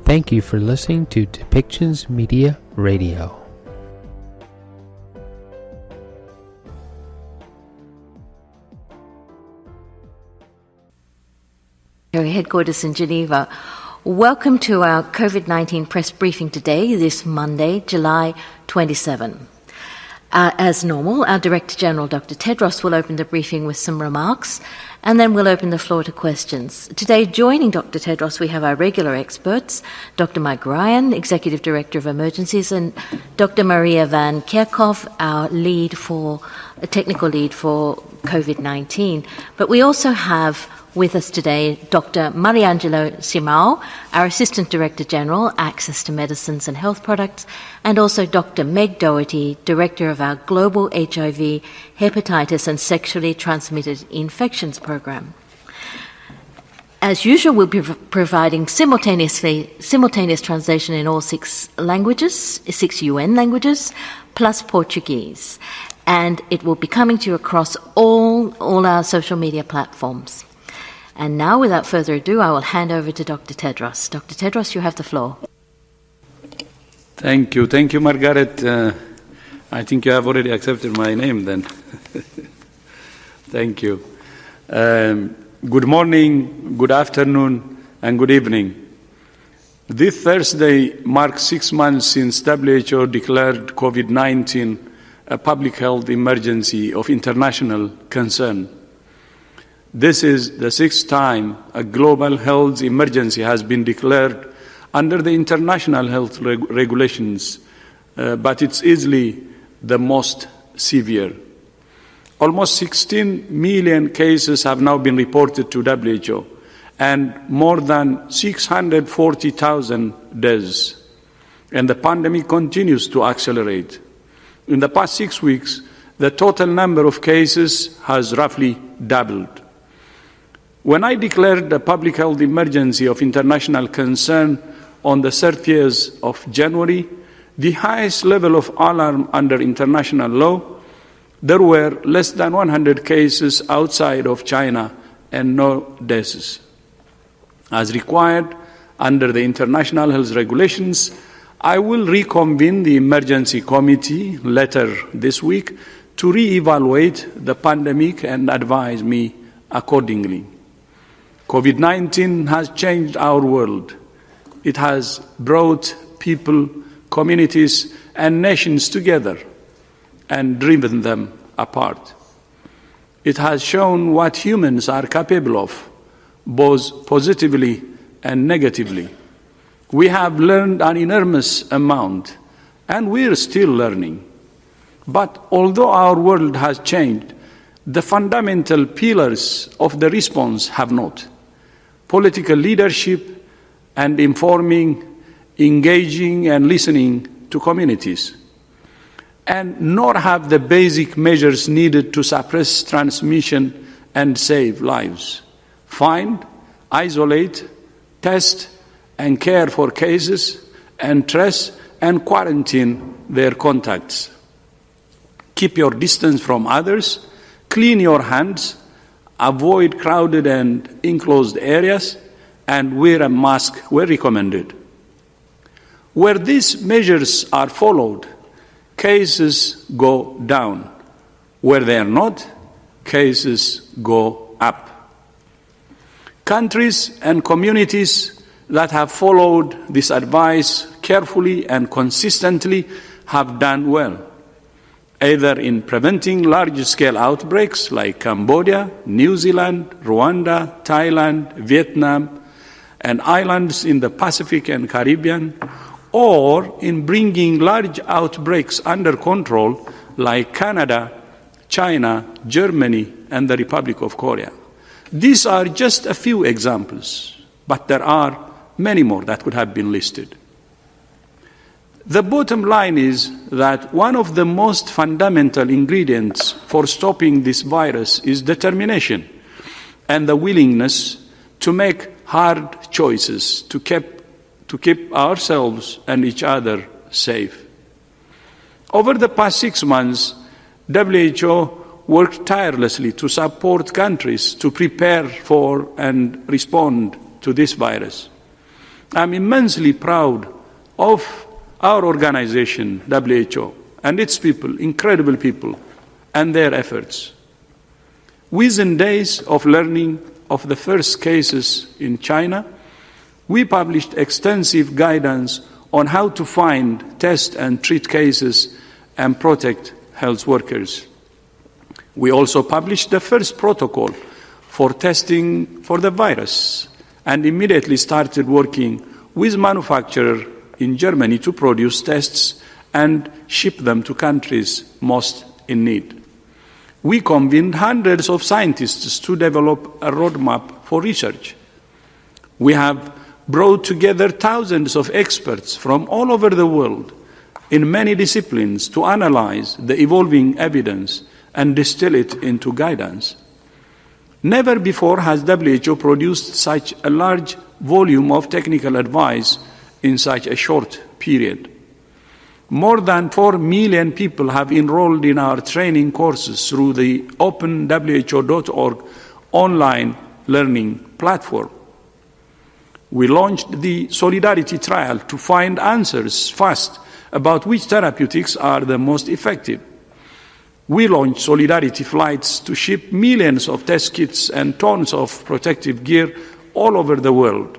Thank you for listening to Depictions Media Radio. Headquarters in Geneva. Welcome to our COVID-19 press briefing today, this Monday, July 27. As normal, our Director General, Dr. Tedros, will open the briefing with some remarks, and then we'll open the floor to questions. Today, joining Dr. Tedros, we have our regular experts, Dr. Mike Ryan, Executive Director of Emergencies, and Dr. Maria Van Kerkhove, our technical lead for COVID-19. But we also have with us today Dr. Mariangelo Simao, our Assistant Director General, Access to Medicines and Health Products, and also Dr. Meg Doherty, Director of our Global HIV, Hepatitis and Sexually Transmitted Infections Program. As usual, we'll be providing simultaneous translation in all 6 UN languages, plus Portuguese. And it will be coming to you across all our social media platforms. And now, without further ado, I will hand over to Dr. Tedros. Dr. Tedros, you have the floor. Thank you. Thank you, Margaret. I think you have already accepted my name then. Thank you. Good morning, good afternoon, and good evening. This Thursday marks 6 months since WHO declared COVID-19 a public health emergency of international concern. This is the 6th time a global health emergency has been declared under the international health regulations, but it's easily the most severe. Almost 16 million cases have now been reported to WHO, and more than 640,000 deaths. And the pandemic continues to accelerate. In the past 6 weeks, the total number of cases has roughly doubled. When I declared a public health emergency of international concern on the 30th of January, the highest level of alarm under international law, there were less than 100 cases outside of China and no deaths. As required under the international health regulations, I will reconvene the emergency committee later this week to re-evaluate the pandemic and advise me accordingly. COVID-19 has changed our world. It has brought people, communities, and nations together and driven them apart. It has shown what humans are capable of, both positively and negatively. We have learned an enormous amount, and we're still learning. But although our world has changed, the fundamental pillars of the response have not. Political leadership and informing, engaging and listening to communities. And nor have the basic measures needed to suppress transmission and save lives. Find, isolate, test and care for cases and trace and quarantine their contacts. Keep your distance from others, clean your hands, avoid crowded and enclosed areas, and wear a mask where recommended. Where these measures are followed, cases go down. Where they are not, cases go up. Countries and communities that have followed this advice carefully and consistently have done well, either in preventing large-scale outbreaks like Cambodia, New Zealand, Rwanda, Thailand, Vietnam, and islands in the Pacific and Caribbean, or in bringing large outbreaks under control like Canada, China, Germany, and the Republic of Korea. These are just a few examples, but there are many more that could have been listed. The bottom line is that one of the most fundamental ingredients for stopping this virus is determination and the willingness to make hard choices to keep ourselves and each other safe. Over the past 6 months, WHO worked tirelessly to support countries to prepare for and respond to this virus. I'm immensely proud of our organization, WHO, and its people, incredible people, and their efforts. Within days of learning of the first cases in China, we published extensive guidance on how to find, test, and treat cases and protect health workers. We also published the first protocol for testing for the virus and immediately started working with manufacturers in Germany to produce tests and ship them to countries most in need. We convened hundreds of scientists to develop a roadmap for research. We have brought together thousands of experts from all over the world in many disciplines to analyze the evolving evidence and distill it into guidance. Never before has WHO produced such a large volume of technical advice in such a short period. More than 4 million people have enrolled in our training courses through the openwho.org online learning platform. We launched the Solidarity Trial to find answers fast about which therapeutics are the most effective. We launched Solidarity flights to ship millions of test kits and tons of protective gear all over the world.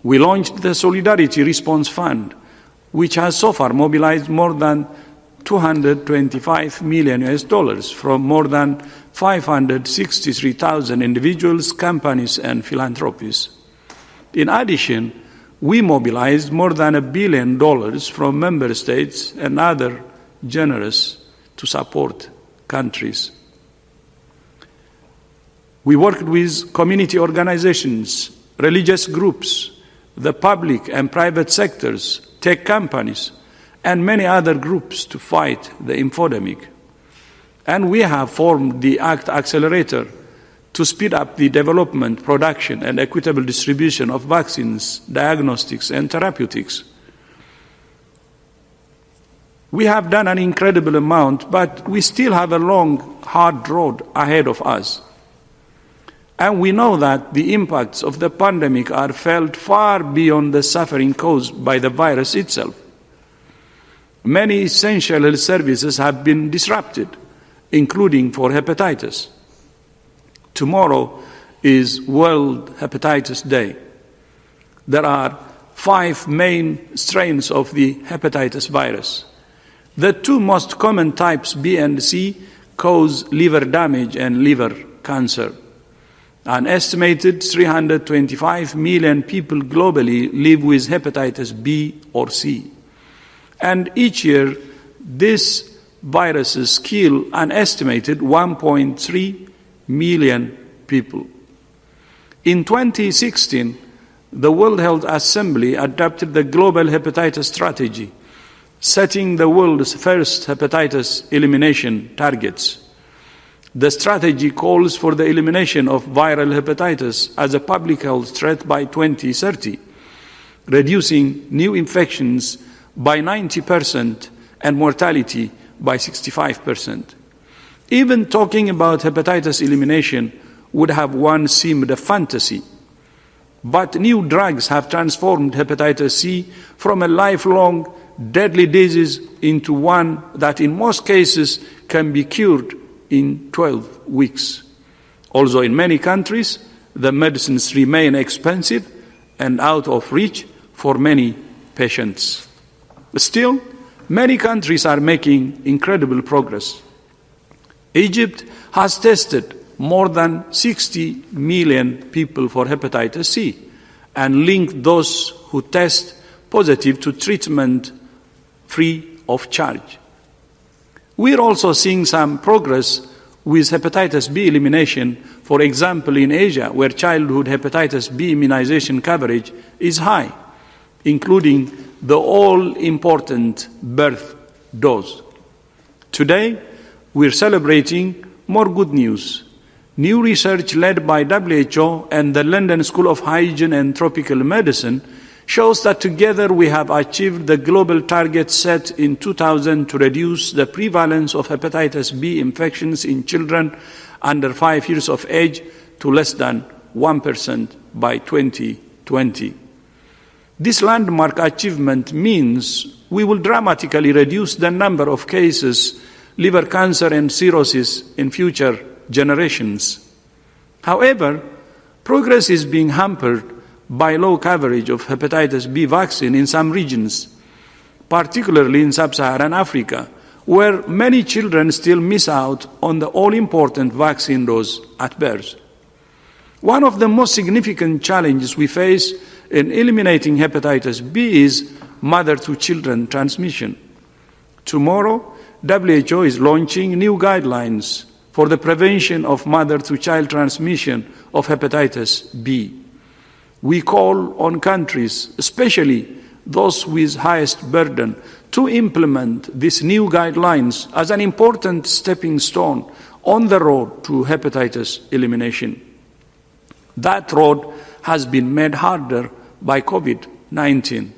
We launched the Solidarity Response Fund, which has so far mobilized more than $225 million from more than 563,000 individuals, companies, and philanthropies. In addition, we mobilized more than $1 billion from member states and other generous to support countries. We worked with community organizations, religious groups, the public and private sectors, tech companies, and many other groups to fight the infodemic. And we have formed the ACT Accelerator to speed up the development, production, and equitable distribution of vaccines, diagnostics, and therapeutics. We have done an incredible amount, but we still have a long, hard road ahead of us. And we know that the impacts of the pandemic are felt far beyond the suffering caused by the virus itself. Many essential health services have been disrupted, including for hepatitis. Tomorrow is World Hepatitis Day. There are 5 main strains of the hepatitis virus. The 2 most common types, B and C, cause liver damage and liver cancer. An estimated 325 million people globally live with hepatitis B or C. And each year, these viruses kill an estimated 1.3 million people. In 2016, the World Health Assembly adopted the Global Hepatitis Strategy, setting the world's first hepatitis elimination targets. The strategy calls for the elimination of viral hepatitis as a public health threat by 2030, reducing new infections by 90% and mortality by 65%. Even talking about hepatitis elimination would have once seemed a fantasy. But new drugs have transformed hepatitis C from a lifelong, deadly disease into one that in most cases can be cured in 12 weeks. Also, in many countries, the medicines remain expensive and out of reach for many patients. Still, many countries are making incredible progress. Egypt has tested more than 60 million people for hepatitis C and linked those who test positive to treatment free of charge. We're also seeing some progress with hepatitis B elimination, for example, in Asia, where childhood hepatitis B immunization coverage is high, including the all-important birth dose. Today, we're celebrating more good news. New research led by WHO and the London School of Hygiene and Tropical Medicine shows that together we have achieved the global target set in 2000 to reduce the prevalence of hepatitis B infections in children under 5 years of age to less than 1% by 2020. This landmark achievement means we will dramatically reduce the number of cases, liver cancer and cirrhosis in future generations. However, progress is being hampered by low coverage of hepatitis B vaccine in some regions, particularly in sub-Saharan Africa, where many children still miss out on the all-important vaccine dose at birth. One of the most significant challenges we face in eliminating hepatitis B is mother-to-children transmission. Tomorrow, WHO is launching new guidelines for the prevention of mother-to-child transmission of hepatitis B. We call on countries, especially those with highest burden, to implement these new guidelines as an important stepping stone on the road to hepatitis elimination. That road has been made harder by COVID-19.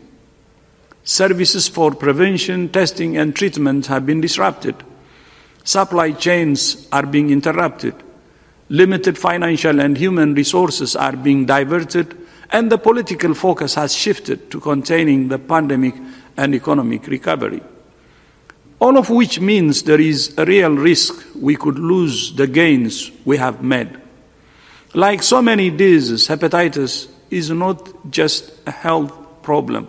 Services for prevention, testing, and treatment have been disrupted. Supply chains are being interrupted. Limited financial and human resources are being diverted, and the political focus has shifted to containing the pandemic and economic recovery. All of which means there is a real risk we could lose the gains we have made. Like so many diseases, hepatitis is not just a health problem.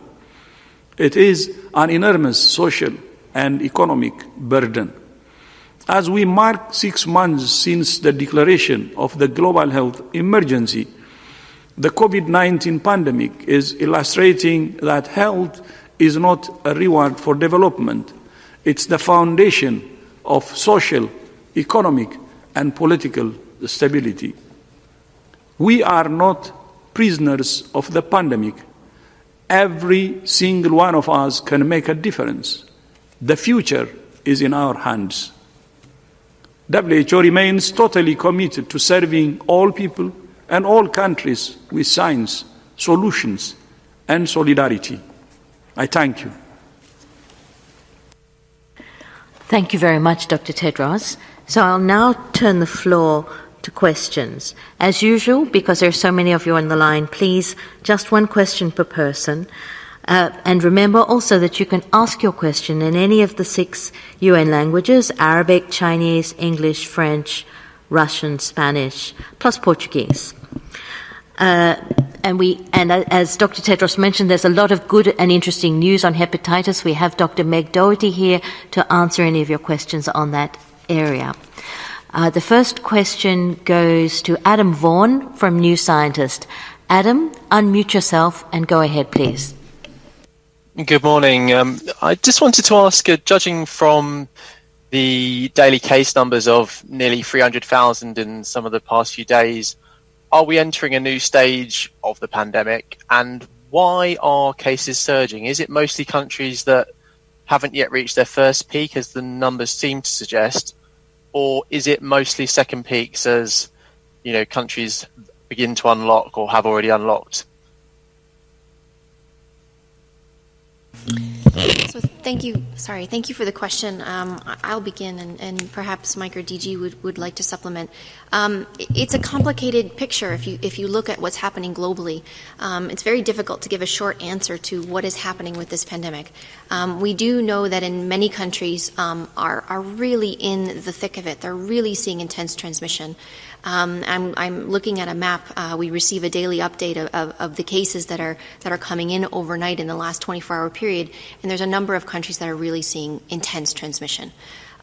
It is an enormous social and economic burden. As we mark 6 months since the declaration of the global health emergency, the COVID-19 pandemic is illustrating that health is not a reward for development. It's the foundation of social, economic, and political stability. We are not prisoners of the pandemic. Every single one of us can make a difference. The future is in our hands. WHO remains totally committed to serving all people and all countries with science, solutions, and solidarity. I thank you. Thank you very much, Dr. Tedros. So I'll now turn the floor to questions. As usual, because there are so many of you on the line, please, just one question per person. And remember also that you can ask your question in any of the 6 UN languages: Arabic, Chinese, English, French, Russian, Spanish, plus Portuguese. And as Dr. Tedros mentioned, there's a lot of good and interesting news on hepatitis. We have Dr. Meg Doherty here to answer any of your questions on that area. The first question goes to Adam Vaughan from New Scientist. Adam, unmute yourself and go ahead, please. Good morning. I just wanted to ask, judging from the daily case numbers of nearly 300,000 in some of the past few days, are we entering a new stage of the pandemic? And why are cases surging? Is it mostly countries that haven't yet reached their first peak, as the numbers seem to suggest? Or is it mostly second peaks as, you know, countries begin to unlock or have already unlocked? So thank you for the question. I'll begin, and perhaps Mike or DG would like to supplement. It's a complicated picture if you look at what's happening globally. It's very difficult to give a short answer to what is happening with this pandemic. We do know that in many countries are really in the thick of it. They're really seeing intense transmission. I'm looking at a map. We receive a daily update of the cases that are coming in overnight in the last 24-hour period, and there's a number of countries that are really seeing intense transmission.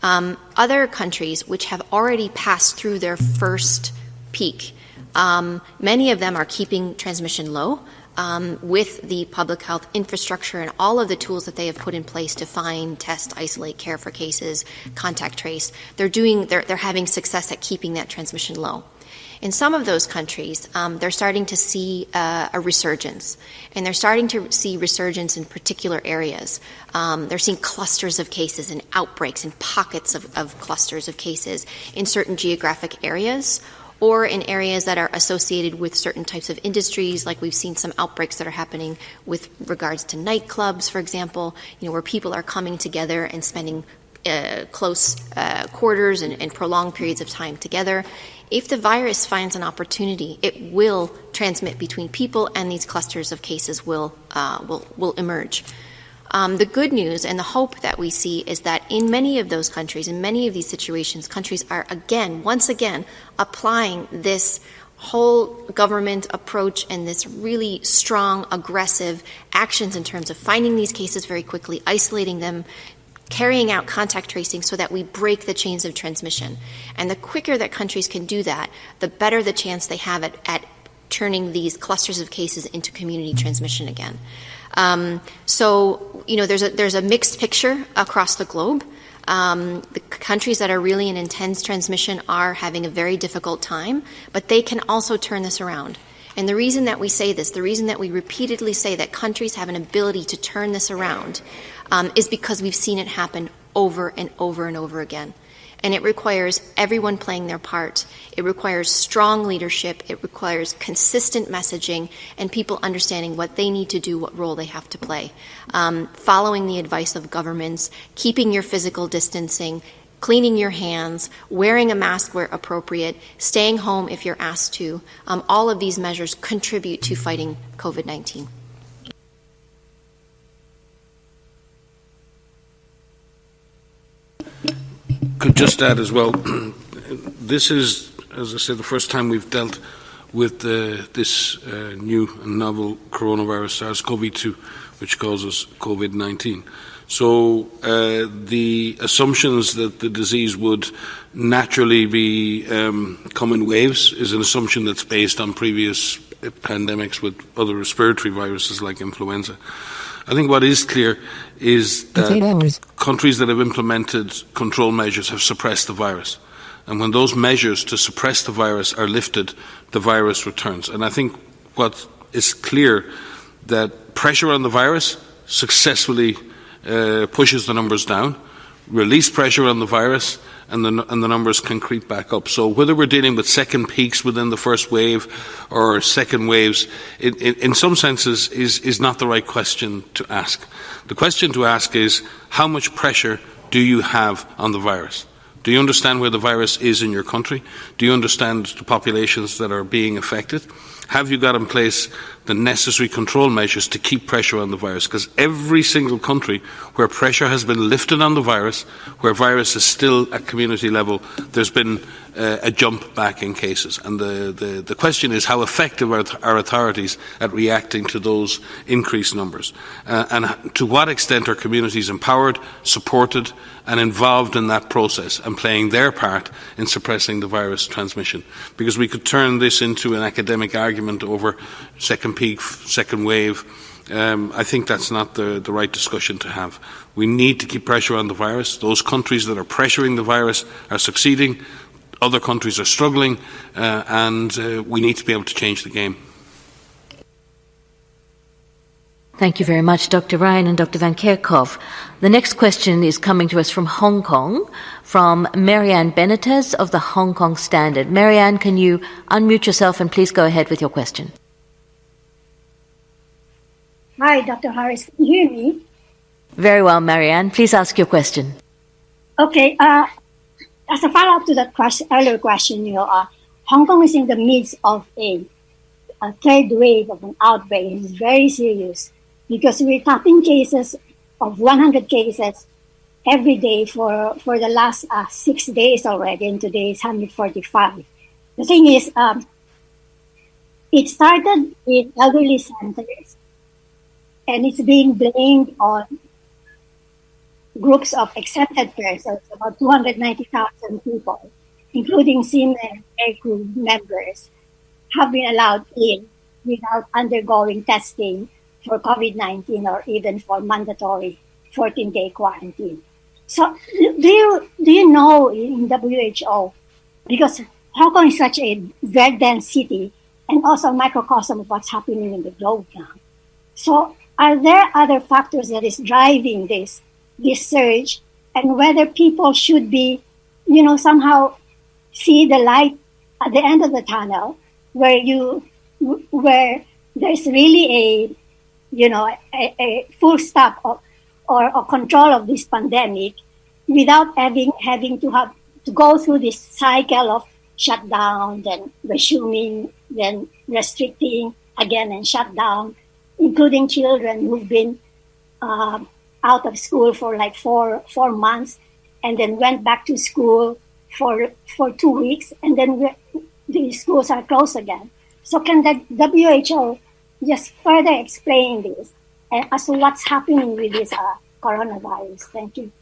Other countries which have already passed through their first peak, many of them are keeping transmission low. With the public health infrastructure and all of the tools that they have put in place to find, test, isolate, care for cases, contact trace, they're having success at keeping that transmission low. In some of those countries, they're starting to see a resurgence, and they're starting to see resurgence in particular areas. They're seeing clusters of cases and outbreaks and pockets of clusters of cases in certain geographic areas, or in areas that are associated with certain types of industries, like we've seen some outbreaks that are happening with regards to nightclubs, for example, where people are coming together and spending close quarters and prolonged periods of time together. If the virus finds an opportunity, it will transmit between people, and these clusters of cases will emerge. The good news and the hope that we see is that in many of those countries, in many of these situations, countries are once again, applying this whole government approach and this really strong, aggressive actions in terms of finding these cases very quickly, isolating them, carrying out contact tracing so that we break the chains of transmission. And the quicker that countries can do that, the better the chance they have at turning these clusters of cases into community transmission again. So, there's a mixed picture across the globe. The countries that are really in intense transmission are having a very difficult time, but they can also turn this around. And the reason that we say this, the reason that we repeatedly say that countries have an ability to turn this around, is because we've seen it happen over and over and over again. And it requires everyone playing their part. It requires strong leadership. It requires consistent messaging and people understanding what they need to do, what role they have to play. Following the advice of governments, keeping your physical distancing, cleaning your hands, wearing a mask where appropriate, staying home if you're asked to. All of these measures contribute to fighting COVID-19. Could just add as well, this is, as I said, the first time we've dealt with this new and novel coronavirus, SARS-CoV-2, which causes COVID-19. So the assumptions that the disease would naturally be come in waves is an assumption that's based on previous pandemics with other respiratory viruses like influenza. I think what is clear is that countries that have implemented control measures have suppressed the virus. And when those measures to suppress the virus are lifted, the virus returns. And I think what is clear that pressure on the virus successfully pushes the numbers down, release pressure on the virus, and the numbers can creep back up. So whether we're dealing with second peaks within the first wave or second waves, in some senses is not the right question to ask. The question to ask is, how much pressure do you have on the virus? Do you understand where the virus is in your country? Do you understand the populations that are being affected? Have you got in place the necessary control measures to keep pressure on the virus? Because every single country where pressure has been lifted on the virus, where virus is still at community level, there's been a jump back in cases. And the question is, how effective are authorities at reacting to those increased numbers? And to what extent are communities empowered, supported, and involved in that process and playing their part in suppressing the virus transmission? Because we could turn this into an academic argument over second peak, second wave. I think that's not the right discussion to have. We need to keep pressure on the virus. Those countries that are pressuring the virus are succeeding. Other countries are struggling, and we need to be able to change the game. Thank you very much, Dr. Ryan and Dr. Van Kerkhove. The next question is coming to us from Hong Kong, from Marianne Benitez of the Hong Kong Standard. Marianne, can you unmute yourself and please go ahead with your question? Hi, Dr. Harris. Can you hear me? Very well, Marianne. Please ask your question. Okay. As a follow-up to that earlier question, Hong Kong is in the midst of a third wave of an outbreak. It's very serious because we're topping cases of 100 cases every day for the last 6 days already, and today is 145. The thing is, it started in elderly centers, and it's being blamed on groups of accepted persons, about 290,000 people, including seamen and aircrew members, have been allowed in without undergoing testing for COVID-19 or even for mandatory 14-day quarantine. So do you know in WHO, because Hong Kong is such a very dense city and also a microcosm of what's happening in the globe now. So are there other factors that is driving this surge, and whether people should be, somehow see the light at the end of the tunnel where there's really a full stop or control of this pandemic without having to go through this cycle of shut down, then resuming, then restricting again and shut down, including children who've been out of school for like four months, and then went back to school for 2 weeks, and then the schools are closed again. So can the WHO just further explain this as to what's happening with this coronavirus? Thank you.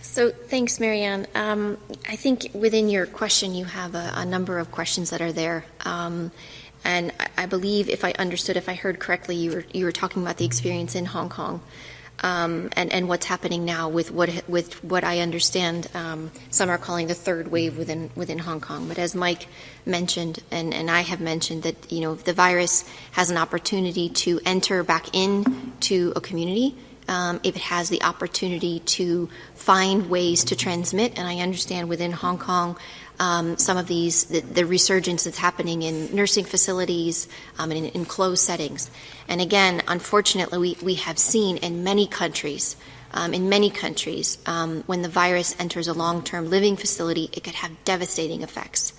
So thanks, Marianne. I think within your question you have a number of questions that are there. And I believe, if I heard correctly, you were talking about the experience in Hong Kong, and what's happening now with what I understand some are calling the third wave within Hong Kong. But as Mike mentioned, and I have mentioned, that the virus has an opportunity to enter back into a community. If it has the opportunity to find ways to transmit, and I understand within Hong Kong, some of these, the resurgence that's happening in nursing facilities and in closed settings. And again, unfortunately, we have seen in many countries, when the virus enters a long-term living facility, it could have devastating effects.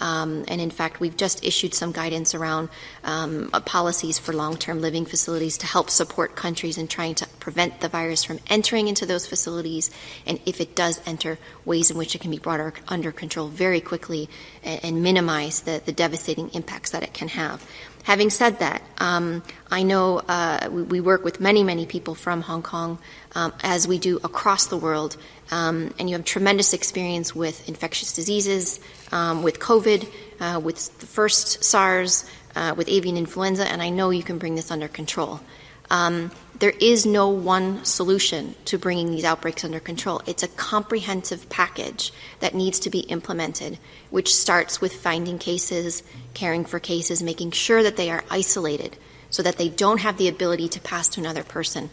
And in fact, we've just issued some guidance around policies for long-term living facilities to help support countries in trying to prevent the virus from entering into those facilities, and if it does enter, ways in which it can be brought under control very quickly and minimize the devastating impacts that it can have. Having said that, I know we work with many people from Hong Kong, as we do across the world, and you have tremendous experience with infectious diseases, with COVID, with the first SARS, with avian influenza, and I know you can bring this under control. There is no one solution to bringing these outbreaks under control. It's a comprehensive package that needs to be implemented, which starts with finding cases, caring for cases, making sure that they are isolated so that they don't have the ability to pass to another person.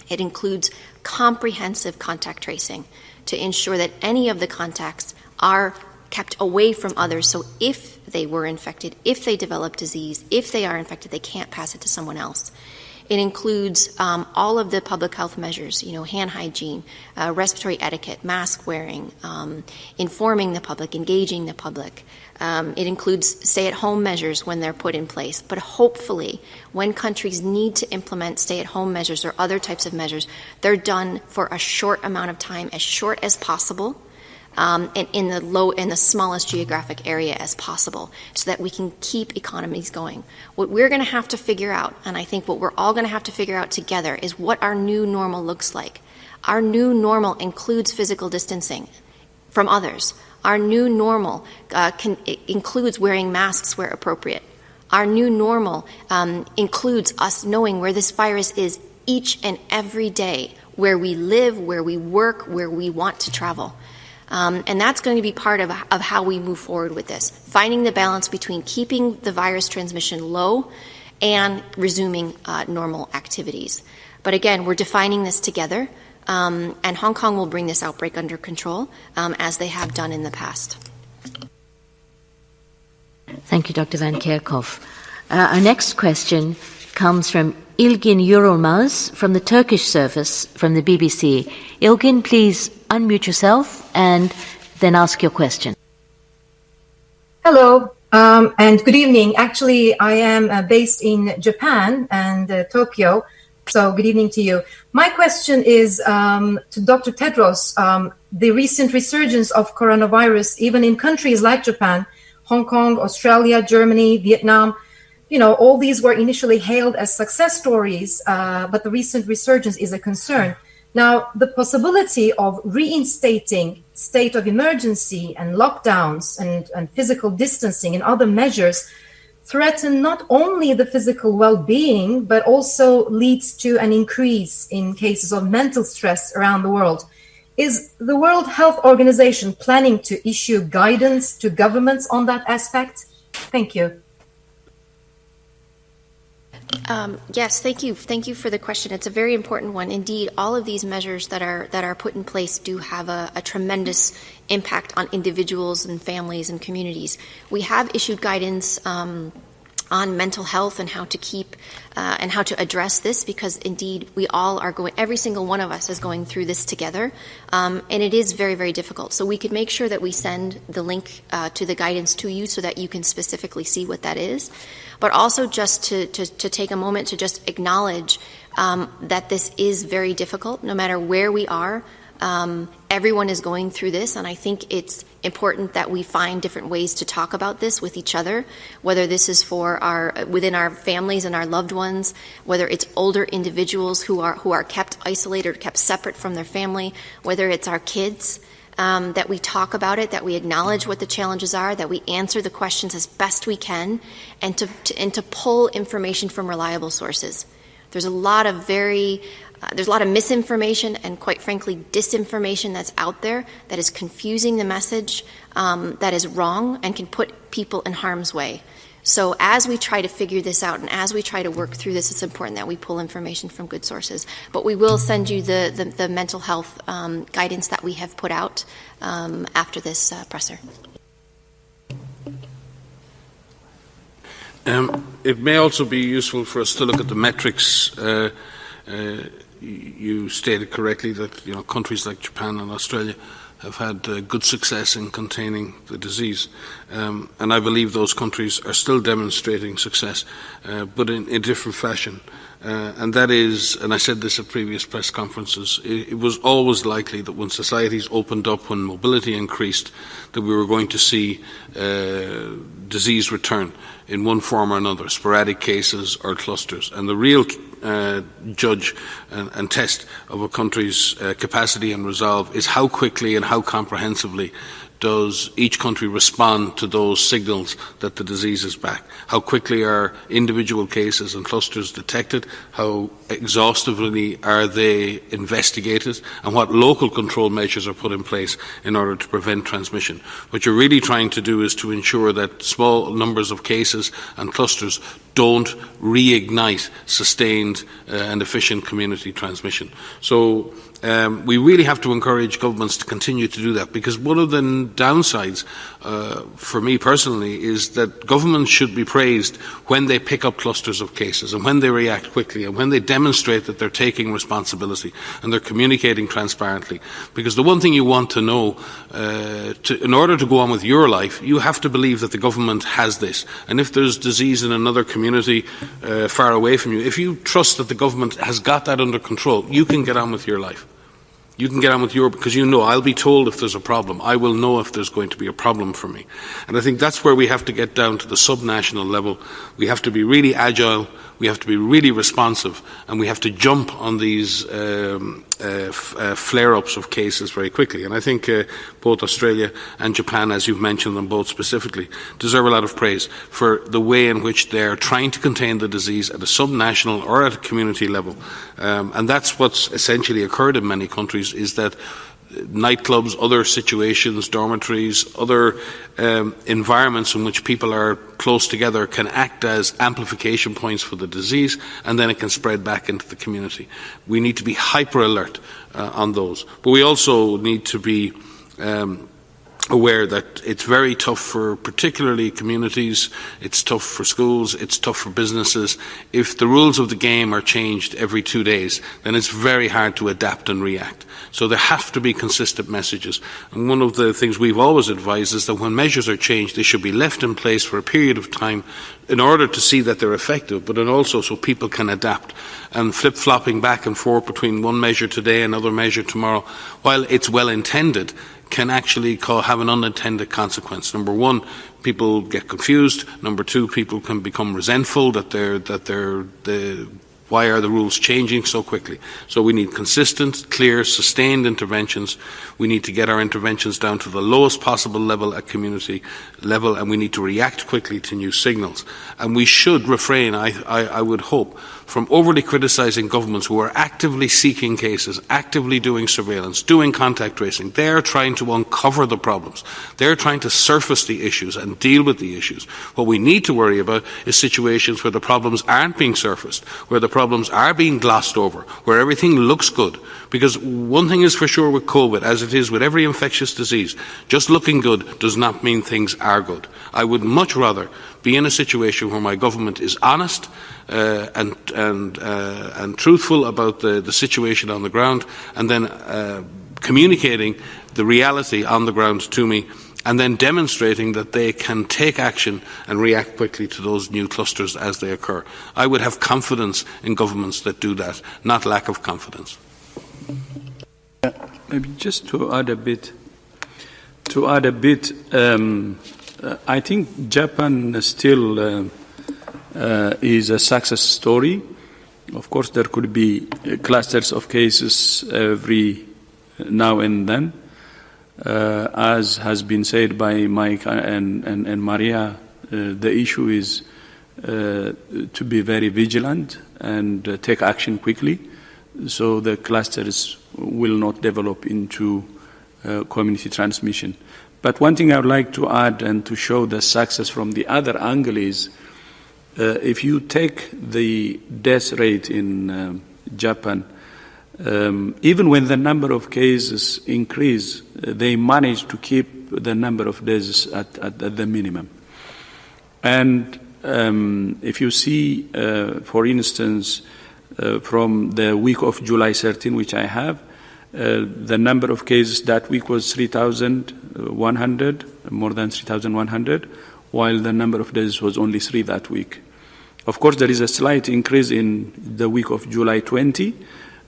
It includes comprehensive contact tracing to ensure that any of the contacts are kept away from others, so if they were infected, if they develop disease, if they are infected, they can't pass it to someone else. It includes all of the public health measures, hand hygiene, respiratory etiquette, mask wearing, informing the public, engaging the public. It includes stay-at-home measures when they're put in place. But hopefully, when countries need to implement stay-at-home measures or other types of measures, they're done for a short amount of time, as short as possible, and in the smallest geographic area as possible, so that we can keep economies going. What we're going to have to figure out, and I think what we're all going to have to figure out together, is what our new normal looks like. Our new normal includes physical distancing from others. Our new normal includes wearing masks where appropriate. Our new normal includes us knowing where this virus is each and every day, where we live, where we work, where we want to travel. And that's going to be part of how we move forward with this, finding the balance between keeping the virus transmission low and resuming normal activities. But again, we're defining this together, and Hong Kong will bring this outbreak under control, as they have done in the past. Thank you, Dr. Van Kerkhoff. Our next question comes from Ilgin Yorulmaz from the Turkish service from the BBC. Ilgin, please unmute yourself and then ask your question. Hello, and good evening. Actually, I am based in Japan and Tokyo, so good evening to you. My question is to Dr. Tedros. The recent resurgence of coronavirus, even in countries like Japan, Hong Kong, Australia, Germany, Vietnam, all these were initially hailed as success stories, but the recent resurgence is a concern. Now, the possibility of reinstating state of emergency and lockdowns and physical distancing and other measures threaten not only the physical well-being, but also leads to an increase in cases of mental stress around the world. Is the World Health Organization planning to issue guidance to governments on that aspect? Thank you. Yes, thank you. Thank you for the question. It's a very important one. Indeed, all of these measures that are put in place do have a tremendous impact on individuals and families and communities. We have issued guidance on mental health and how to keep and how to address this, because indeed we all are going, every single one of us is going through this together, and it is very, very difficult. So we could make sure that we send the link to the guidance to you so that you can specifically see what that is, but also just to take a moment to just acknowledge that this is very difficult no matter where we are. Everyone is going through this, and I think it's important that we find different ways to talk about this with each other, whether this is within our families and our loved ones, whether it's older individuals who are kept isolated or kept separate from their family, whether it's our kids, that we talk about it, that we acknowledge what the challenges are, that we answer the questions as best we can, and to pull information from reliable sources. There's a lot of misinformation and, quite frankly, disinformation that's out there that is confusing the message, that is wrong and can put people in harm's way. So as we try to figure this out and as we try to work through this, it's important that we pull information from good sources. But we will send you the mental health guidance that we have put out after this presser. It may also be useful for us to look at the metrics. You stated correctly that countries like Japan and Australia have had good success in containing the disease, and I believe those countries are still demonstrating success, but in a different fashion. And that is, and I said this at previous press conferences, it was always likely that when societies opened up, when mobility increased, that we were going to see disease return in one form or another, sporadic cases or clusters. And the real judge and test of a country's capacity and resolve is how quickly and how comprehensively does each country respond to those signals that the disease is back? How quickly are individual cases and clusters detected? How exhaustively are they investigated? And what local control measures are put in place in order to prevent transmission? What you're really trying to do is to ensure that small numbers of cases and clusters don't reignite sustained and efficient community transmission. So we really have to encourage governments to continue to do that, because one of the downsides for me personally is that governments should be praised when they pick up clusters of cases and when they react quickly and when they demonstrate that they're taking responsibility and they're communicating transparently. Because the one thing you want to know, in order to go on with your life, you have to believe that the government has this. And if there's disease in another community far away from you, if you trust that the government has got that under control, you can get on with your life. You can get on with because I'll be told if there's a problem. I will know if there's going to be a problem for me. And I think that's where we have to get down to the subnational level. We have to be really agile, we have to be really responsive, and we have to jump on these flare-ups of cases very quickly. And I think both Australia and Japan, as you've mentioned them both specifically, deserve a lot of praise for the way in which they're trying to contain the disease at a subnational or at a community level. And that's what's essentially occurred in many countries, is that nightclubs, other situations, dormitories, other environments in which people are close together can act as amplification points for the disease, and then it can spread back into the community. We need to be hyper alert on those. But we also need to be aware that it's very tough for particularly communities, it's tough for schools, it's tough for businesses. If the rules of the game are changed every 2 days, then it's very hard to adapt and react. So there have to be consistent messages. And one of the things we've always advised is that when measures are changed, they should be left in place for a period of time in order to see that they're effective, but then also so people can adapt. And flip-flopping back and forth between one measure today and another measure tomorrow, while it's well-intended, can actually have an unintended consequence. Number one, people get confused. Number two, people can become resentful why are the rules changing so quickly? So we need consistent, clear, sustained interventions. We need to get our interventions down to the lowest possible level at community level, and we need to react quickly to new signals. And we should refrain, I would hope, from overly criticising governments who are actively seeking cases, actively doing surveillance, doing contact tracing. They're trying to uncover the problems. They're trying to surface the issues and deal with the issues. What we need to worry about is situations where the problems aren't being surfaced, where the problems are being glossed over, where everything looks good. Because one thing is for sure with COVID, as it is with every infectious disease, just looking good does not mean things are good. I would much rather be in a situation where my government is honest and truthful about the situation on the ground, and then communicating the reality on the ground to me, and then demonstrating that they can take action and react quickly to those new clusters as they occur. I would have confidence in governments that do that, not lack of confidence. Maybe just to add a bit, I think Japan still is a success story. Of course, there could be clusters of cases every now and then. As has been said by Mike and Maria, the issue is to be very vigilant and take action quickly, so the clusters will not develop into community transmission. But one thing I would like to add and to show the success from the other angle is, if you take the death rate in Japan, even when the number of cases increase, they manage to keep the number of deaths at the minimum. And if you see, for instance, from the week of July 13, which I have, the number of cases that week was 3,100, more than 3,100, while the number of deaths was only 3 that week. Of course, there is a slight increase in the week of July 20.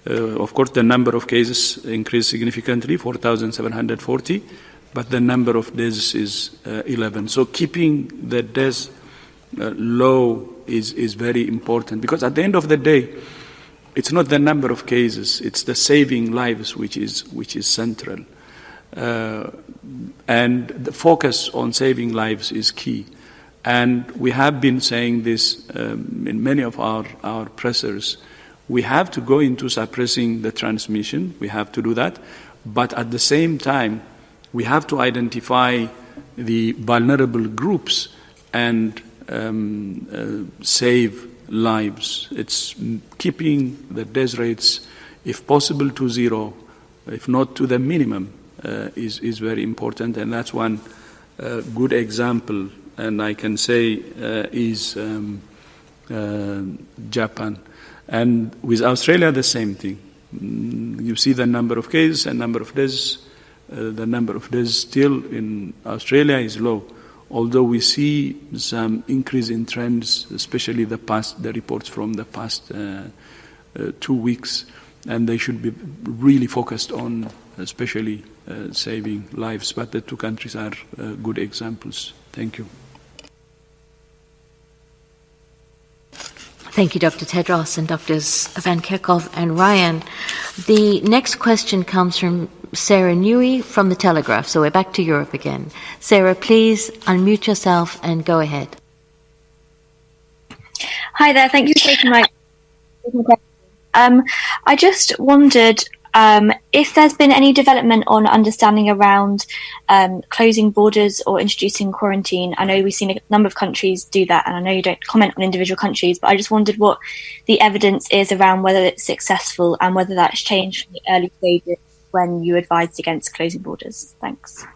Of course, the number of cases increased significantly, 4,740, but the number of deaths is 11. So keeping the deaths low is very important, because at the end of the day, it's not the number of cases, it's the saving lives which is central. And the focus on saving lives is key. And we have been saying this in many of our pressers. We have to go into suppressing the transmission, we have to do that, but at the same time, we have to identify the vulnerable groups and save lives. It's keeping the death rates, if possible, to zero, if not to the minimum, is very important. And that's one good example, and I can say is Japan. And with Australia, the same thing. You see the number of cases and number of deaths. The number of deaths still in Australia is low, although we see some increase in trends, especially the reports from the past 2 weeks, and they should be really focused on especially saving lives. But the two countries are good examples. Thank you. Thank you, Dr. Tedros and Drs. Van Kerkhove and Ryan. The next question comes from Sarah Newey from The Telegraph. So we're back to Europe again. Sarah, please unmute yourself and go ahead. Hi there. Thank you for taking my question. I just wondered if there's been any development on understanding around closing borders or introducing quarantine. I know we've seen a number of countries do that, and I know you don't comment on individual countries, but I just wondered what the evidence is around whether it's successful and whether that's changed from the early stages when you advised against closing borders. Thanks.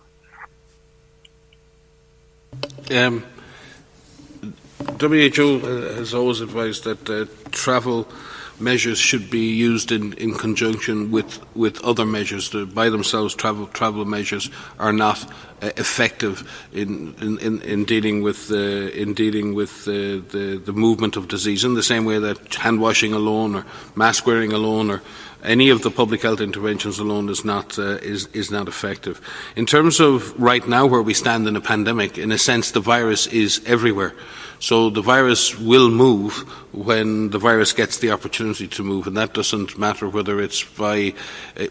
WHO has always advised that travel measures should be used in conjunction with other measures. By themselves, travel measures are not effective in dealing with the movement of disease. In the same way that hand washing alone, or mask wearing alone, or any of the public health interventions alone is not effective. In terms of right now where we stand in a pandemic, in a sense, the virus is everywhere. So the virus will move when the virus gets the opportunity to move, and that doesn't matter whether it's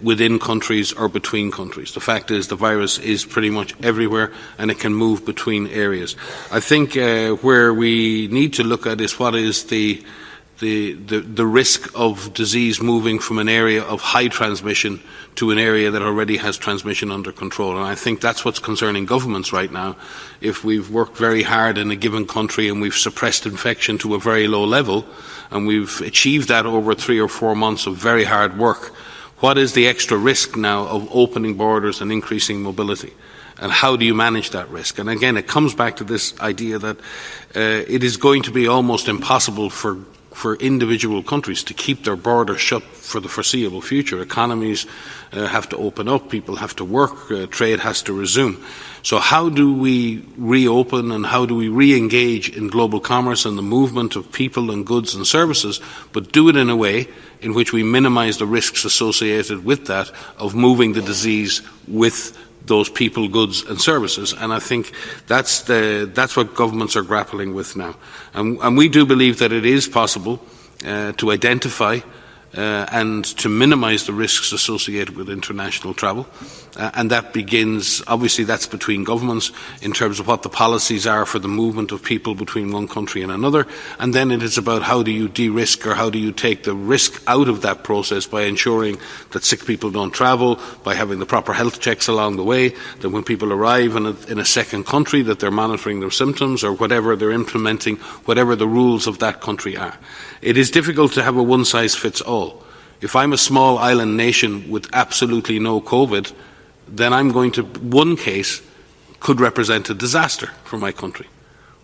within countries or between countries. The fact is the virus is pretty much everywhere, and it can move between areas. I think where we need to look at is what is the the risk of disease moving from an area of high transmission to an area that already has transmission under control. And I think that's what's concerning governments right now. If we've worked very hard in a given country and we've suppressed infection to a very low level, and we've achieved that over 3 or 4 months of very hard work, what is the extra risk now of opening borders and increasing mobility? And how do you manage that risk? And again, it comes back to this idea that it is going to be almost impossible for individual countries to keep their borders shut for the foreseeable future. Economies have to open up, people have to work, trade has to resume. So how do we reopen and how do we re-engage in global commerce and the movement of people and goods and services, but do it in a way in which we minimise the risks associated with that of moving the disease with those people, goods and services. And I think that's what governments are grappling with now. And we do believe that it is possible to identify and to minimise the risks associated with international travel. And that begins, obviously that's between governments in terms of what the policies are for the movement of people between one country and another. And then it is about how do you de-risk, or how do you take the risk out of that process by ensuring that sick people don't travel, by having the proper health checks along the way, that when people arrive in a second country that they're monitoring their symptoms or whatever they're implementing, whatever the rules of that country are. It is difficult to have a one-size-fits-all. If I'm a small island nation with absolutely no COVID, then one case could represent a disaster for my country.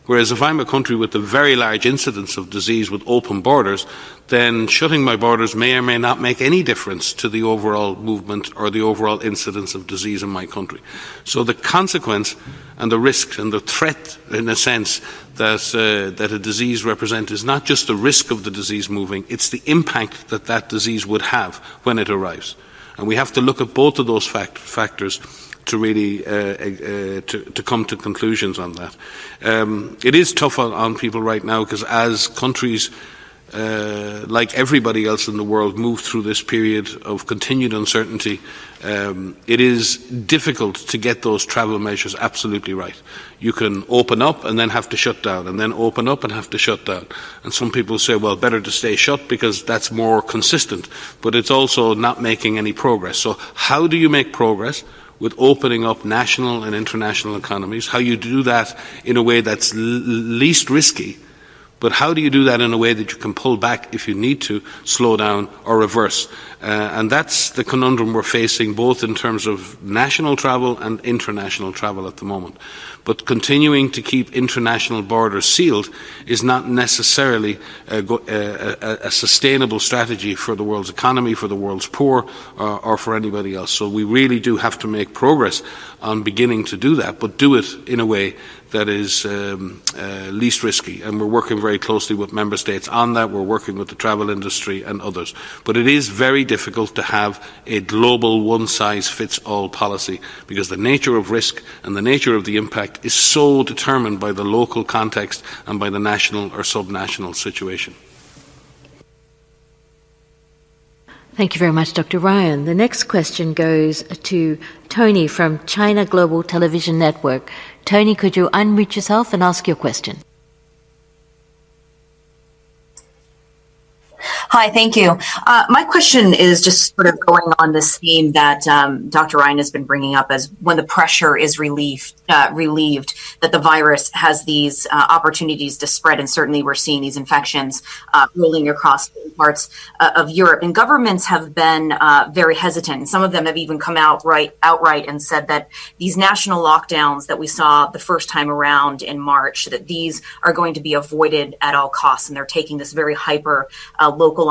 Whereas if I'm a country with a very large incidence of disease with open borders, then shutting my borders may or may not make any difference to the overall movement or the overall incidence of disease in my country. So the consequence and the risk and the threat, in a sense, that a disease represents is not just the risk of the disease moving, it's the impact that that disease would have when it arrives. And we have to look at both of those factors to really to come to conclusions on that. It is tough on people right now because as countries like everybody else in the world move through this period of continued uncertainty, it is difficult to get those travel measures absolutely right. You can open up and then have to shut down, and then open up and have to shut down. And some people say, well, better to stay shut because that's more consistent. But it's also not making any progress. So how do you make progress with opening up national and international economies? How you do that in a way that's least risky, but how do you do that in a way that you can pull back if you need to, slow down or reverse? And that's the conundrum we're facing both in terms of national travel and international travel at the moment. But continuing to keep international borders sealed is not necessarily a sustainable strategy for the world's economy, for the world's poor, or for anybody else. So we really do have to make progress on beginning to do that, but do it in a way that is least risky. And we're working very closely with member states on that. We're working with the travel industry and others. But it is very difficult to have a global one-size-fits-all policy because the nature of risk and the nature of the impact is so determined by the local context and by the national or subnational situation. Thank you very much, Dr. Ryan. The next question goes to Tony from China Global Television Network. Tony, could you unmute yourself and ask your question? Hi, thank you. My question is just sort of going on this theme that Dr. Ryan has been bringing up as when the pressure is relieved, that the virus has these opportunities to spread. And certainly we're seeing these infections rolling across parts of Europe. And governments have been very hesitant. And some of them have even come out outright and said that these national lockdowns that we saw the first time around in March, that these are going to be avoided at all costs. And they're taking this very hyper localized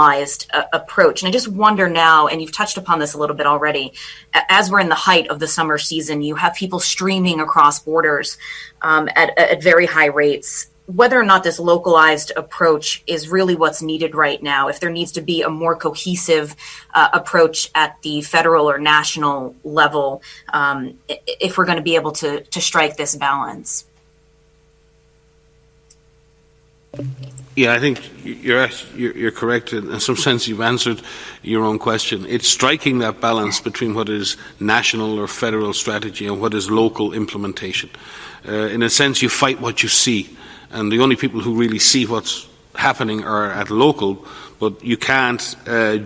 approach. And I just wonder now, and you've touched upon this a little bit already, as we're in the height of the summer season, you have people streaming across borders at very high rates, whether or not this localized approach is really what's needed right now, if there needs to be a more cohesive approach at the federal or national level, if we're going to be able to strike this balance. Yeah, I think you're correct. In some sense, you've answered your own question. It's striking that balance between what is national or federal strategy and what is local implementation. In a sense, you fight what you see, and the only people who really see what's happening are at local, but you can't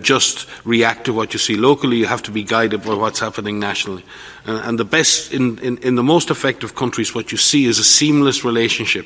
just react to what you see locally. You have to be guided by what's happening nationally. And the best, in the most effective countries, what you see is a seamless relationship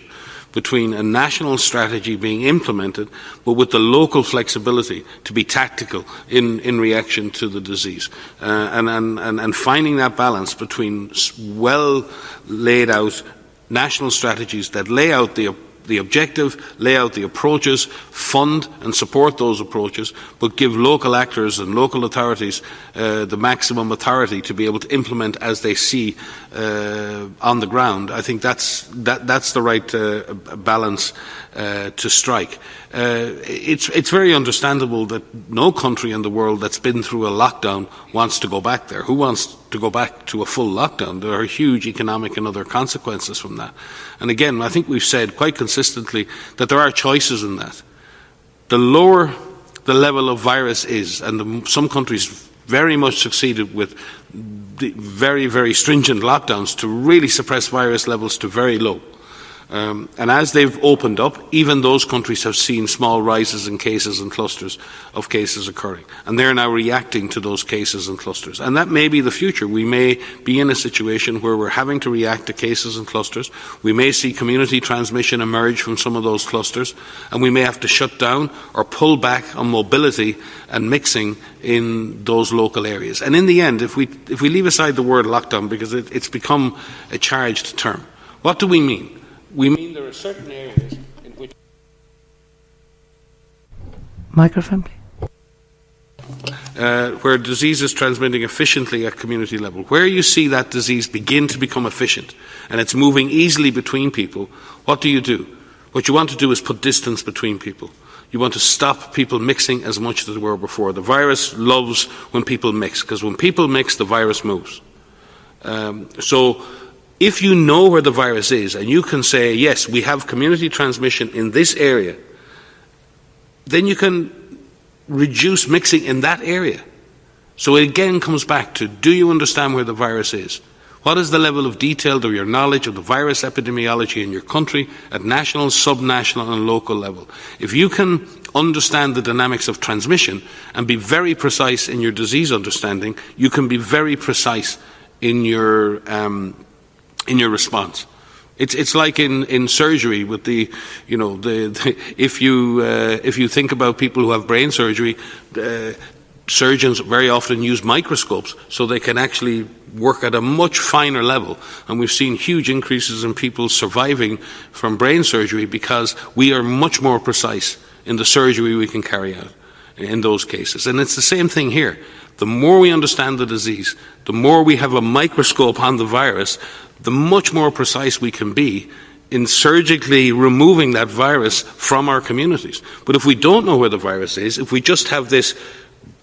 between a national strategy being implemented, but with the local flexibility to be tactical in reaction to the disease. And finding that balance between well laid out national strategies that lay out the objective, lay out the approaches, fund and support those approaches, but give local actors and local authorities the maximum authority to be able to implement as they see on the ground. I think that's the right balance to strike. It's very understandable that no country in the world that's been through a lockdown wants to go back there. Who wants to go back to a full lockdown? There are huge economic and other consequences from that. And again, I think we've said quite consistently that there are choices in that. The lower the level of virus is, and some countries very much succeeded with the very, very stringent lockdowns to really suppress virus levels to very low. And as they've opened up, even those countries have seen small rises in cases and clusters of cases occurring. And they're now reacting to those cases and clusters. And that may be the future. We may be in a situation where we're having to react to cases and clusters. We may see community transmission emerge from some of those clusters. And we may have to shut down or pull back on mobility and mixing in those local areas. And in the end, if we leave aside the word lockdown, because it's become a charged term, what do we mean? We mean there are certain areas in which... Microphone, please. Where disease is transmitting efficiently at community level. Where you see that disease begin to become efficient and it's moving easily between people, what do? What you want to do is put distance between people. You want to stop people mixing as much as they were before. The virus loves when people mix, because when people mix, the virus moves. So if you know where the virus is and you can say, yes, we have community transmission in this area, then you can reduce mixing in that area. So it again comes back to, do you understand where the virus is? What is the level of detail of your knowledge of the virus epidemiology in your country at national, subnational and local level? If you can understand the dynamics of transmission and be very precise in your disease understanding, you can be very precise in your response. It's like in surgery with if you think about people who have brain surgery, surgeons very often use microscopes so they can actually work at a much finer level. And we've seen huge increases in people surviving from brain surgery because we are much more precise in the surgery we can carry out in those cases. And it's the same thing here. The more we understand the disease, the more we have a microscope on the virus, the much more precise we can be in surgically removing that virus from our communities. But if we don't know where the virus is, if we just have this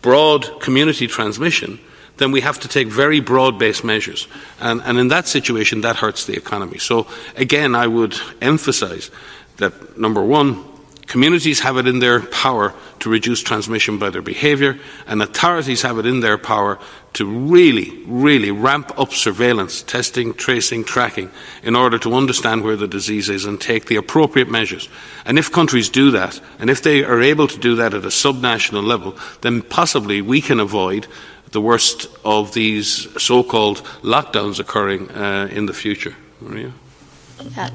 broad community transmission, then we have to take very broad-based measures. And in that situation, that hurts the economy. So again, I would emphasize that, number one, communities have it in their power to reduce transmission by their behaviour, and authorities have it in their power to really, really ramp up surveillance, testing, tracing, tracking, in order to understand where the disease is and take the appropriate measures. And if countries do that, and if they are able to do that at a subnational level, then possibly we can avoid the worst of these so-called lockdowns occurring in the future. Maria?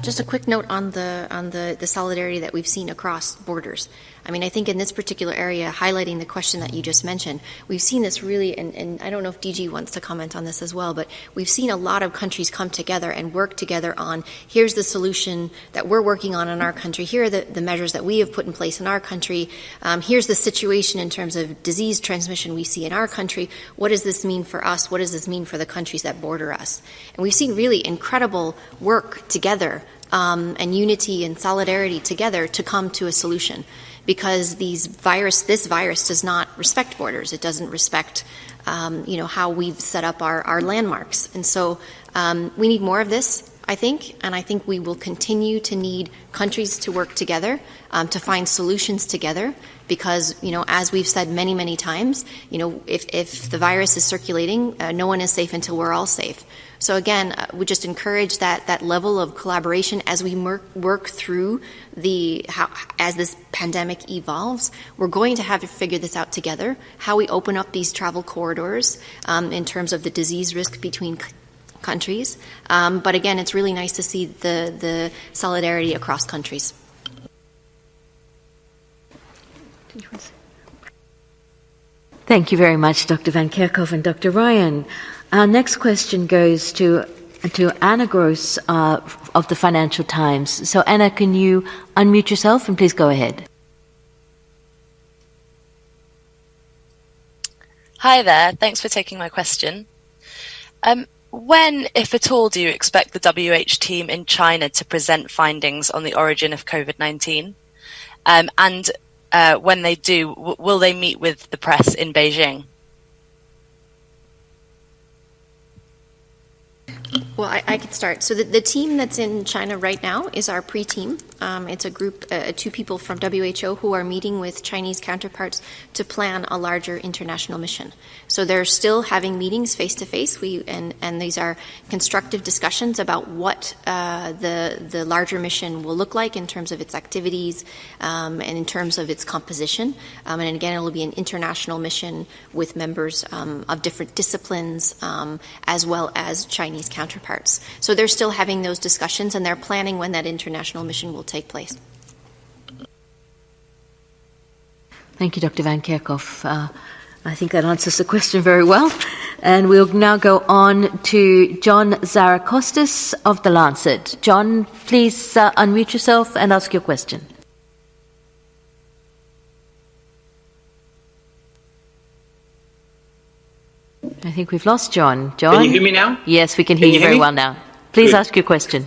Just a quick note on the solidarity that we've seen across borders. I mean, I think in this particular area, highlighting the question that you just mentioned, we've seen this really, and I don't know if DG wants to comment on this as well, but we've seen a lot of countries come together and work together on, here's the solution that we're working on in our country, here are the measures that we have put in place in our country, here's the situation in terms of disease transmission we see in our country, what does this mean for us, what does this mean for the countries that border us? And we've seen really incredible work together and unity and solidarity together to come to a solution. Because this virus does not respect borders. It doesn't respect, how we've set up our landmarks. And so we need more of this, I think, and I think we will continue to need countries to work together, to find solutions together, because, as we've said many, many times, if the virus is circulating, no one is safe until we're all safe. So again, we just encourage that level of collaboration as we work through as this pandemic evolves. We're going to have to figure this out together, how we open up these travel corridors in terms of the disease risk between countries. But again, it's really nice to see the solidarity across countries. Thank you very much, Dr. Van Kerkhove and Dr. Ryan. Our next question goes to Anna Gross of the Financial Times. So, Anna, can you unmute yourself and please go ahead? Hi there. Thanks for taking my question. When, if at all, do you expect the WHO team in China to present findings on the origin of COVID-19? And when they do, will they meet with the press in Beijing? Well, I could start. So the team that's in China right now is our pre-team. It's a group, 2 people from WHO who are meeting with Chinese counterparts to plan a larger international mission. So they're still having meetings face-to-face, and these are constructive discussions about what the larger mission will look like in terms of its activities and in terms of its composition. And again, it will be an international mission with members of different disciplines as well as Chinese counterparts. So they're still having those discussions, and they're planning when that international mission will take place. Thank you, Dr. Van Kerkhove. I think that answers the question very well. And we'll now go on to John Zarakostas of The Lancet. John, please unmute yourself and ask your question. I think we've lost John. John? Can you hear me now? Yes, we can hear you very well now. Please ask your question.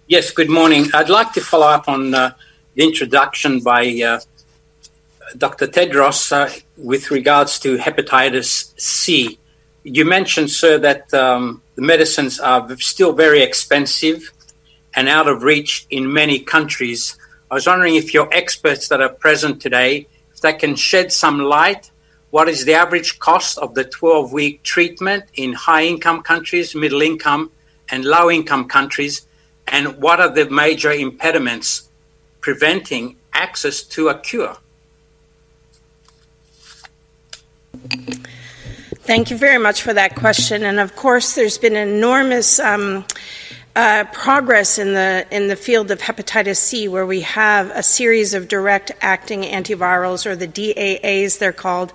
Yes, good morning. I'd like to follow up on the introduction by Dr. Tedros with regards to hepatitis C. You mentioned, sir, that the medicines are still very expensive and out of reach in many countries. I was wondering if your experts that are present today, if they can shed some light. What is the average cost of the 12-week treatment in high-income countries, middle-income, and low-income countries? And what are the major impediments preventing access to a cure? Thank you very much for that question. And of course, there's been enormous progress in the field of hepatitis C, where we have a series of direct-acting antivirals, or the DAAs they're called,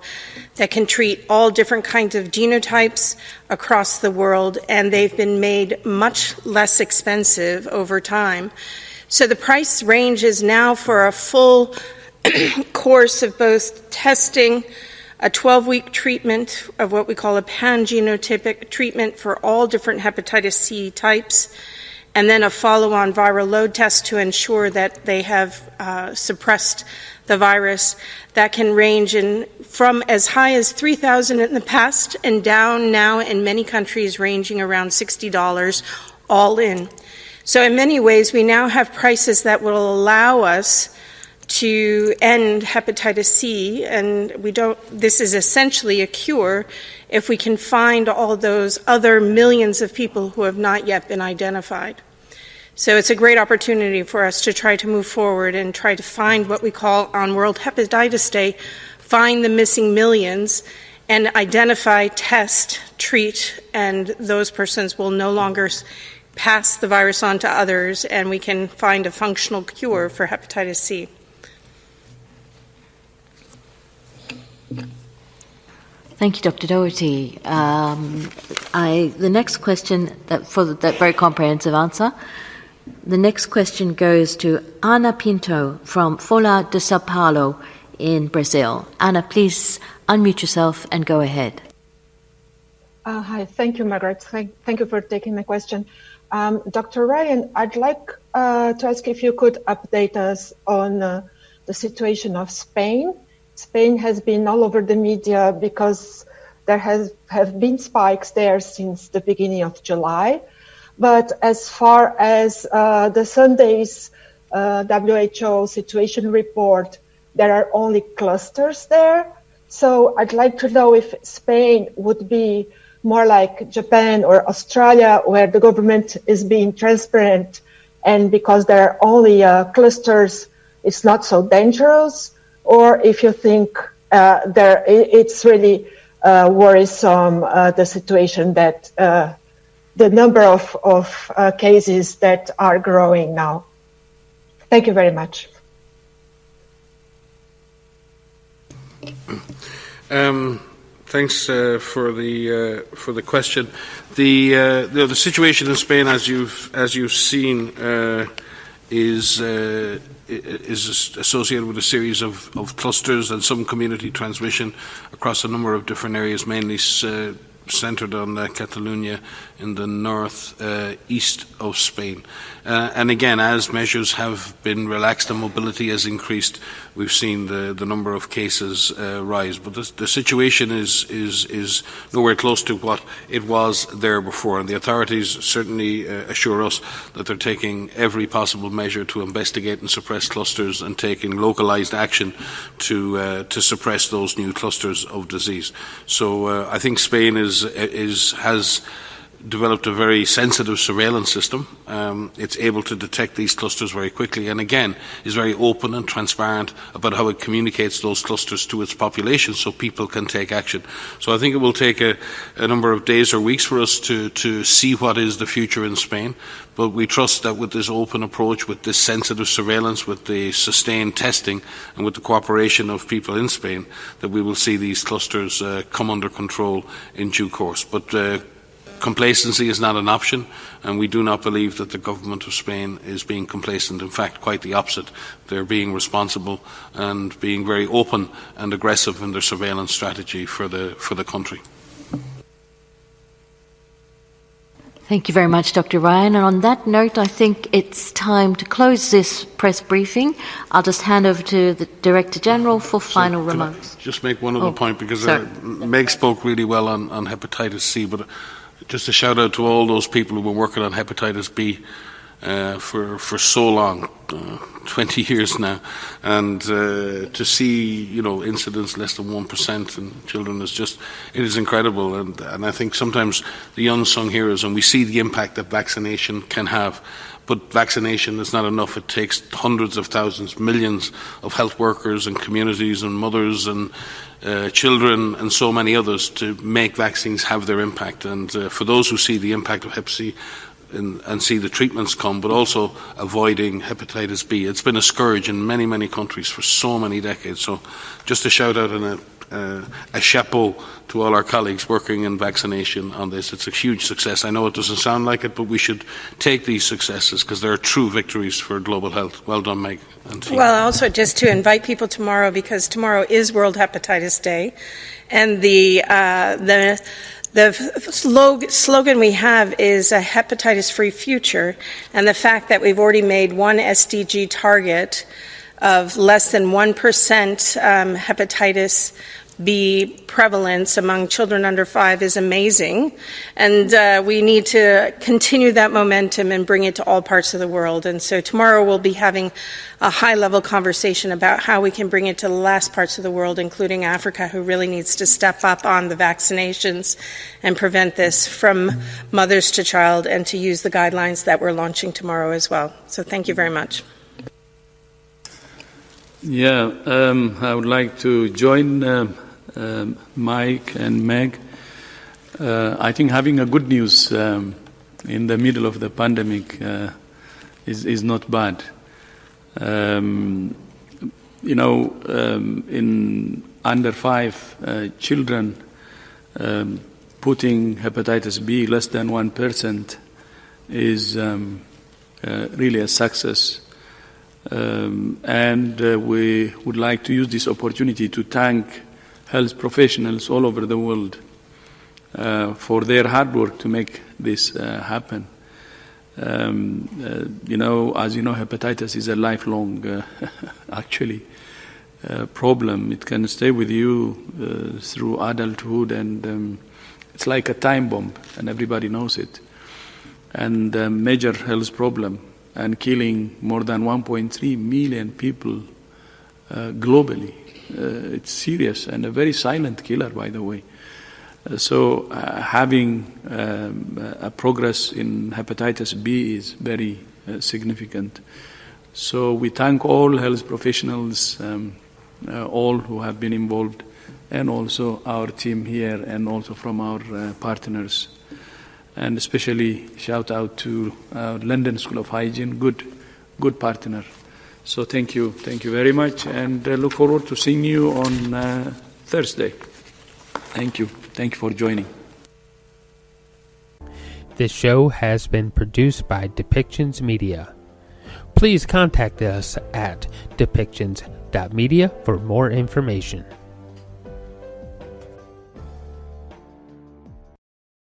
that can treat all different kinds of genotypes across the world, and they've been made much less expensive over time. So the price range is now for a full course of both testing, a 12-week treatment of what we call a pan-genotypic treatment for all different hepatitis C types, and then a follow-on viral load test to ensure that they have suppressed the virus. That can range from as high as $3,000 in the past and down now in many countries ranging around $60 all in. So in many ways, we now have prices that will allow us to end hepatitis C, and this is essentially a cure if we can find all those other millions of people who have not yet been identified. So it's a great opportunity for us to try to move forward and try to find what we call on World Hepatitis Day, find the missing millions and identify, test, treat, and those persons will no longer pass the virus on to others, and we can find a functional cure for hepatitis C. Thank you, Dr. Doherty. The next question, for that very comprehensive answer, the next question goes to Ana Pinto from Folha de Sao Paulo in Brazil. Ana, please unmute yourself and go ahead. Hi, thank you, Margaret. Thank you for taking my question. Dr. Ryan, I'd like to ask if you could update us on the situation of Spain. Spain has been all over the media because there have been spikes there since the beginning of July. But as far as the Sunday's WHO situation report, there are only clusters there. So I'd like to know if Spain would be more like Japan or Australia, where the government is being transparent, and because there are only clusters, it's not so dangerous, or if you think it's really worrisome, the situation that the number of cases that are growing now. Thank you very much. Thanks for the question. The situation in Spain, as you've seen, is associated with a series of clusters and some community transmission across a number of different areas, mainly centred on Catalonia in the north east of Spain. And again, as measures have been relaxed and mobility has increased, we've seen the number of cases rise. But the situation is nowhere close to what it was there before. And the authorities certainly assure us that they're taking every possible measure to investigate and suppress clusters and taking localised action to suppress those new clusters of disease. So I think Spain has developed a very sensitive surveillance system. It's able to detect these clusters very quickly, and again is very open and transparent about how it communicates those clusters to its population so people can take action. So I think it will take a number of days or weeks for us to see what is the future in Spain, but we trust that with this open approach, with this sensitive surveillance, with the sustained testing and with the cooperation of people in Spain, that we will see these clusters come under control in due course. But complacency is not an option, and we do not believe that the government of Spain is being complacent. In fact, quite the opposite. They're being responsible and being very open and aggressive in their surveillance strategy for the country. Thank you very much, Dr. Ryan. And on that note, I think it's time to close this press briefing. I'll just hand over to the Director General for final remarks. Just make one other point, because Meg spoke really well on hepatitis C, but just a shout out to all those people who've been working on hepatitis B for so long, 20 years now, and to see incidents less than 1% in children it is incredible, and I think sometimes the unsung heroes, and we see the impact that vaccination can have. But vaccination is not enough. It takes hundreds of thousands, millions of health workers and communities and mothers and children and so many others to make vaccines have their impact. And for those who see the impact of Hep C and see the treatments come, but also avoiding hepatitis B, it's been a scourge in many, many countries for so many decades. So just a shout out and a chapeau to all our colleagues working in vaccination on this. It's a huge success. I know it doesn't sound like it, but we should take these successes because they're true victories for global health. Well done, Meg. Well, also just to invite people tomorrow, because tomorrow is World Hepatitis Day, and the slogan we have is a hepatitis-free future, and the fact that we've already made one SDG target of less than 1% hepatitis B prevalence among children under 5 is amazing, and we need to continue that momentum and bring it to all parts of the world. And so tomorrow we'll be having a high-level conversation about how we can bring it to the last parts of the world, including Africa, who really needs to step up on the vaccinations and prevent this from mothers to child, and to use the guidelines that we're launching tomorrow as well. So thank you very much. Yeah, I would like to join Mike and Meg. I think having a good news in the middle of the pandemic is not bad. In under 5 children, putting hepatitis B less than 1% is really a success. And we would like to use this opportunity to thank health professionals all over the world for their hard work to make this happen. As you know, hepatitis is a lifelong, problem. It can stay with you through adulthood, and it's like a time bomb, and everybody knows it. And a major health problem, and killing more than 1.3 million people globally. It's serious, and a very silent killer, by the way. So having a progress in hepatitis B is very significant. So we thank all health professionals, all who have been involved, and also our team here, and also from our partners. And especially shout out to London School of Hygiene, good partner. So thank you very much, and look forward to seeing you on Thursday. Thank you for joining. This show has been produced by Depictions Media. Please contact us at depictions.media for more information.